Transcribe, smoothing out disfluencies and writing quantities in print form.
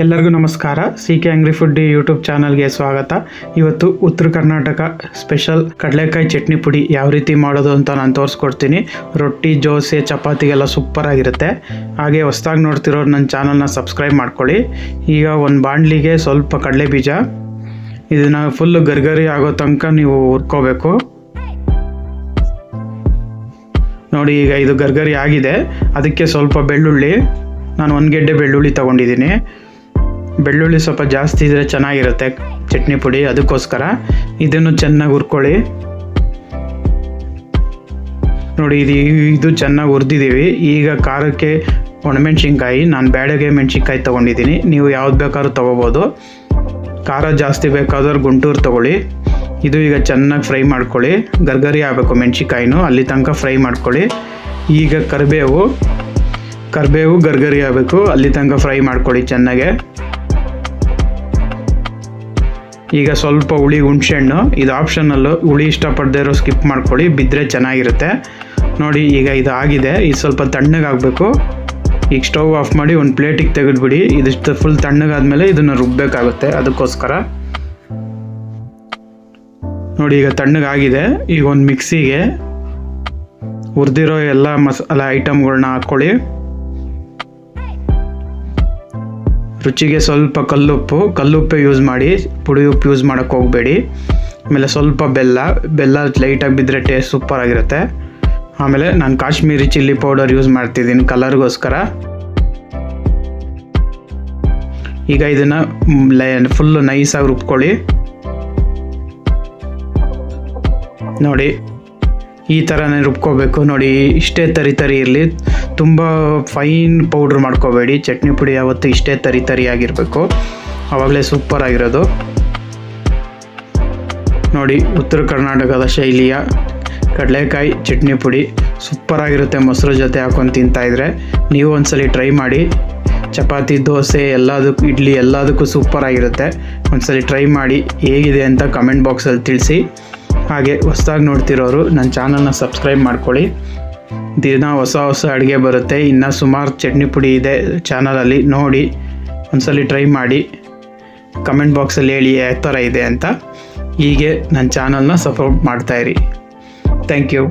ಎಲ್ಲರಿಗೂ ನಮಸ್ಕಾರ. CK Angry Food YouTube ಚಾನಲ್ಗೆ ಸ್ವಾಗತ. ಇವತ್ತು ಉತ್ತರ ಕರ್ನಾಟಕ ಸ್ಪೆಷಲ್ ಕಡಲೆಕಾಯಿ ಚಟ್ನಿ ಪುಡಿ ಯಾವ ರೀತಿ ಮಾಡೋದು ಅಂತ ನಾನು ತೋರಿಸ್ಕೊಡ್ತೀನಿ. ರೊಟ್ಟಿ, ದೋಸೆ, ಚಪಾತಿಗೆಲ್ಲ ಸೂಪರ್ ಆಗಿರುತ್ತೆ. ಹಾಗೆ ಹೊಸದಾಗಿ ನೋಡ್ತಿರೋರು ನನ್ನ ಚಾನಲ್ನ ಸಬ್ಸ್ಕ್ರೈಬ್ ಮಾಡ್ಕೊಳ್ಳಿ. ಈಗ ಒಂದು ಬಾಣಲಿಗೆ ಸ್ವಲ್ಪ ಕಡಲೆ ಬೀಜ, ಇದನ್ನು ಫುಲ್ಲು ಗರ್ಗರಿ ಆಗೋ ತನಕ ನೀವು ಹುರ್ಕೋಬೇಕು. ನೋಡಿ, ಈಗ ಇದು ಗರ್ಗರಿ ಆಗಿದೆ. ಅದಕ್ಕೆ ಸ್ವಲ್ಪ ಬೆಳ್ಳುಳ್ಳಿ, ನಾನು 1 ಗೆಡ್ಡೆ ಬೆಳ್ಳುಳ್ಳಿ ತೊಗೊಂಡಿದ್ದೀನಿ. ಬೆಳ್ಳುಳ್ಳಿ ಸ್ವಲ್ಪ ಜಾಸ್ತಿ ಇದ್ದರೆ ಚೆನ್ನಾಗಿರುತ್ತೆ ಚಟ್ನಿ ಪುಡಿ, ಅದಕ್ಕೋಸ್ಕರ ಇದನ್ನು ಚೆನ್ನಾಗಿ ಹುರ್ಕೊಳ್ಳಿ. ನೋಡಿ, ಇದು ಚೆನ್ನಾಗಿ ಹುರಿದಿದ್ದೀವಿ. ಈಗ ಖಾರಕ್ಕೆ ಒಣಮೆಣ್ಸಿನ್ಕಾಯಿ, ನಾನು ಬ್ಯಾಡಗೆ ಮೆಣಸಿನ್ಕಾಯಿ ತೊಗೊಂಡಿದ್ದೀನಿ. ನೀವು ಯಾವ್ದು ಬೇಕಾದ್ರೂ ತೊಗೋಬೋದು. ಖಾರ ಜಾಸ್ತಿ ಬೇಕಾದ್ರೆ ಗುಂಟೂರು ತೊಗೊಳ್ಳಿ. ಇದು ಈಗ ಚೆನ್ನಾಗಿ ಫ್ರೈ ಮಾಡ್ಕೊಳ್ಳಿ. ಗರ್ಗರಿ ಆಗಬೇಕು ಮೆಣಸಿನ್ಕಾಯಿನೂ, ಅಲ್ಲಿ ತನಕ ಫ್ರೈ ಮಾಡ್ಕೊಳ್ಳಿ. ಈಗ ಕರಿಬೇವು ಗರ್ಗರಿ ಆಗಬೇಕು, ಅಲ್ಲಿ ತನಕ ಫ್ರೈ ಮಾಡ್ಕೊಳ್ಳಿ ಚೆನ್ನಾಗೆ. ಈಗ ಸ್ವಲ್ಪ ಹುಳಿ, ಹುಣಸೆಹಣ್ಣು, ಇದು ಆಪ್ಷನಲ್ಲು. ಹುಳಿ ಇಷ್ಟಪಡದೇ ಇರೋ ಸ್ಕಿಪ್ ಮಾಡ್ಕೊಳ್ಳಿ, ಬಿದ್ದರೆ ಚೆನ್ನಾಗಿರುತ್ತೆ. ನೋಡಿ, ಈಗ ಇದು ಆಗಿದೆ. ಇದು ಸ್ವಲ್ಪ ತಣ್ಣಗಾಗಬೇಕು. ಈಗ ಸ್ಟವ್ ಆಫ್ ಮಾಡಿ ಒಂದು ಪ್ಲೇಟಿಗೆ ತೆಗೆದುಬಿಡಿ. ಇದಿಷ್ಟು ಫುಲ್ ತಣ್ಣಗಾದ್ಮೇಲೆ ಇದನ್ನು ರುಬ್ಬಬೇಕಾಗುತ್ತೆ, ಅದಕ್ಕೋಸ್ಕರ. ನೋಡಿ, ಈಗ ತಣ್ಣಗಾಗಿದೆ. ಈಗ ಒಂದು ಮಿಕ್ಸಿಗೆ ಹುರಿದಿರೋ ಎಲ್ಲ ಮಸಾಲ ಐಟಮ್ಗಳನ್ನ ಹಾಕ್ಕೊಳ್ಳಿ. ರುಚಿಗೆ ಸ್ವಲ್ಪ ಕಲ್ಲುಪ್ಪೇ ಯೂಸ್ ಮಾಡಿ, ಪುಡಿ ಉಪ್ಪು ಯೂಸ್ ಮಾಡೋಕ್ಕೆ ಹೋಗಬೇಡಿ. ಆಮೇಲೆ ಸ್ವಲ್ಪ ಬೆಲ್ಲ ಲೈಟಾಗಿ ಬಿದ್ದರೆ ಟೇಸ್ಟ್ ಸೂಪರ್ ಆಗಿರುತ್ತೆ. ಆಮೇಲೆ ನಾನು ಕಾಶ್ಮೀರಿ ಚಿಲ್ಲಿ ಪೌಡರ್ ಯೂಸ್ ಮಾಡ್ತಿದ್ದೀನಿ ಕಲರ್ಗೋಸ್ಕರ. ಈಗ ಇದನ್ನು ಫುಲ್ಲು ನೈಸಾಗಿ ರುಬ್ಕೊಳ್ಳಿ. ನೋಡಿ, ಈ ಥರನೇ ರುಬ್ಕೋಬೇಕು. ನೋಡಿ, ಇಷ್ಟೇ ತರಿ ಇರಲಿ, ತುಂಬ ಫೈನ್ ಪೌಡ್ರ್ ಮಾಡ್ಕೋಬೇಡಿ. ಚಟ್ನಿ ಪುಡಿ ಯಾವತ್ತು ಇಷ್ಟೇ ತರಿಯಾಗಿರಬೇಕು, ಆವಾಗಲೇ ಸೂಪರ್ ಆಗಿರೋದು. ನೋಡಿ, ಉತ್ತರ ಕರ್ನಾಟಕದ ಶೈಲಿಯ ಕಡಲೆಕಾಯಿ ಚಟ್ನಿ ಪುಡಿ ಸೂಪರ್ ಆಗಿರುತ್ತೆ. ಮೊಸರು ಜೊತೆ ಹಾಕೊಂಡು ತಿಂತಾಯಿದ್ರೆ ನೀವು ಒಂದ್ಸಲಿ ಟ್ರೈ ಮಾಡಿ. ಚಪಾತಿ, ದೋಸೆ ಎಲ್ಲದಕ್ಕೂ, ಇಡ್ಲಿ ಎಲ್ಲದಕ್ಕೂ ಸೂಪರ್ ಆಗಿರುತ್ತೆ. ಒಂದ್ಸಲಿ ಟ್ರೈ ಮಾಡಿ, ಹೇಗಿದೆ ಅಂತ ಕಮೆಂಟ್ ಬಾಕ್ಸಲ್ಲಿ ತಿಳಿಸಿ. ಹಾಗೆ ಹೊಸದಾಗಿ ನೋಡ್ತಿರೋರು ನನ್ನ ಚಾನಲ್ನ ಸಬ್ಸ್ಕ್ರೈಬ್ ಮಾಡ್ಕೊಳ್ಳಿ. ದಿನ ಹೊಸ ಅಡುಗೆ ಬರುತ್ತೆ. ಇನ್ನೂ ಸುಮಾರು ಚಟ್ನಿ ಪುಡಿ ಇದೆ ಚಾನಲಲ್ಲಿ, ನೋಡಿ ಒಂದ್ಸಲಿ ಟ್ರೈ ಮಾಡಿ. ಕಮೆಂಟ್ ಬಾಕ್ಸಲ್ಲಿ ಹೇಳಿ ಯಾವ ಥರ ಇದೆ ಅಂತ. ಹೀಗೆ ನನ್ನ ಚಾನಲ್ನ ಸಪೋರ್ಟ್ ಮಾಡ್ತಾಯಿರಿ. Thank you.